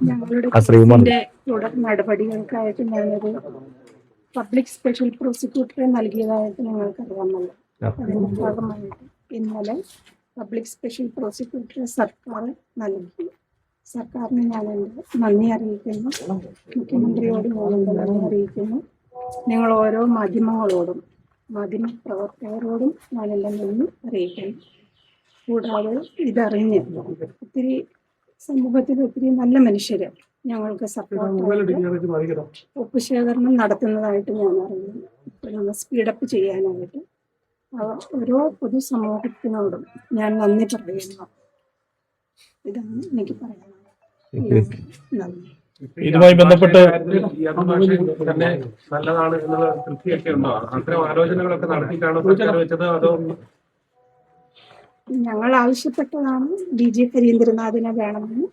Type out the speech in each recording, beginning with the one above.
ഞങ്ങളുടെ തുടർ നടപടികൾക്കായിട്ട് ഞാനൊരു പബ്ലിക് സ്പെഷ്യൽ പ്രോസിക്യൂട്ടറെ നൽകിയതായിട്ട് ഞങ്ങൾക്കറിയാമല്ലോ. അതിന്റെ ഭാഗമായിട്ട് ഇന്നലെ പബ്ലിക് സ്പെഷ്യൽ പ്രോസിക്യൂട്ടറെ സർക്കാർ നൽകി. സർക്കാരിന് ഞാൻ എൻ്റെ നന്ദി അറിയിക്കുന്നു. മുഖ്യമന്ത്രിയോട് ഞാൻ എൻ്റെ നന്ദി അറിയിക്കുന്നു. ഞങ്ങൾ ഓരോ മാധ്യമങ്ങളോടും മാധ്യമപ്രവർത്തകരോടും ഞാൻ എൻ്റെ നന്ദി അറിയിക്കുന്നു. കൂടാതെ ഇതറിഞ്ഞ് ഒത്തിരി സമൂഹത്തിൽ ഒത്തിരി നല്ല മനുഷ്യര് ഞങ്ങൾക്ക് സപ്പോർട്ട് ഒപ്പുശേഖരണം നടത്തുന്നതായിട്ട് ഞാൻ അറിയുന്നു. ഇപ്പം സ്പീഡപ്പ് ചെയ്യാനായിട്ട് ഓരോ പൊതുസമൂഹത്തിനോടും ഞാൻ നന്ദി പറയുന്നു. ഇതാണ് എനിക്ക് പറയാനുള്ളത്. നന്ദി. ഇതുമായി ബന്ധപ്പെട്ട് തന്നെ നല്ലതാണ് എന്നുള്ള തൃപ്തിയൊക്കെ ഉണ്ടോ? അത്തരം ആലോചനകളൊക്കെ നടത്തിയിട്ടാണോ സർക്കാർ വെച്ചത്? അതോ ഞങ്ങൾ ആവശ്യപ്പെട്ടതാണ് DG ഹരീന്ദ്രനാഥിനെ വേണമെന്ന്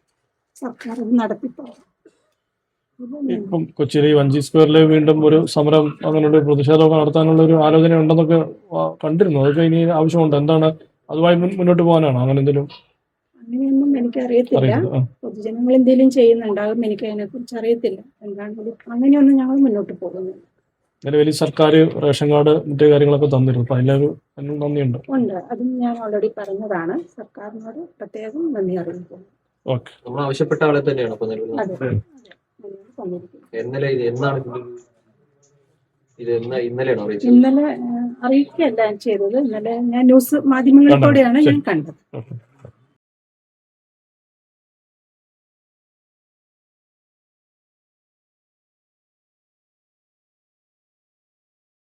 സർക്കാർ നടത്തിപ്പോകും. ഇപ്പം കൊച്ചിയിലെ വഞ്ചി സ്ക്വയറിൽ വീണ്ടും ഒരു സമരം, അങ്ങനെ ഒരു പ്രതിഷേധമൊക്കെ നടത്താനുള്ള ഒരു ആലോചന ഉണ്ടെന്നൊക്കെ കണ്ടിരുന്നു. അതൊക്കെ ഇനി ആവശ്യമുണ്ട്. എന്താണ് അതുമായി മുന്നോട്ട് പോകാനാണോ അങ്ങനെ എന്തെങ്കിലും? അങ്ങനെയൊന്നും എനിക്കറിയത്തില്ല. പൊതുജനങ്ങൾ എന്തെങ്കിലും ചെയ്യുന്നുണ്ടാകും, എനിക്ക് അതിനെ കുറിച്ച് അറിയത്തില്ല. എന്താണെങ്കിലും അങ്ങനെയൊന്നും ഞങ്ങൾ മുന്നോട്ട് പോകുന്നില്ല. നിലവിൽ സർക്കാർ റേഷൻ കാർഡ് മറ്റു കാര്യങ്ങളൊക്കെ തന്നിരുന്നു. അപ്പൊ അതിലൊരു നന്ദിയുണ്ട്. ഉണ്ട്, അതും ഞാൻ ഓൾറെഡി പറഞ്ഞതാണ്. സർക്കാരിനോട് പ്രത്യേകം നന്ദി അറിയിക്കുന്നു. ഓക്കെ, നമ്മൾ ആവശ്യപ്പെട്ട ആളെ തന്നെയാണ് ഇന്നലെ അറിയിക്കുകയല്ല ചെയ്തത്. ഇന്നലെ ഞാൻ ന്യൂസ് മാധ്യമങ്ങളിലൂടെയാണ് ഞാൻ കണ്ടത്.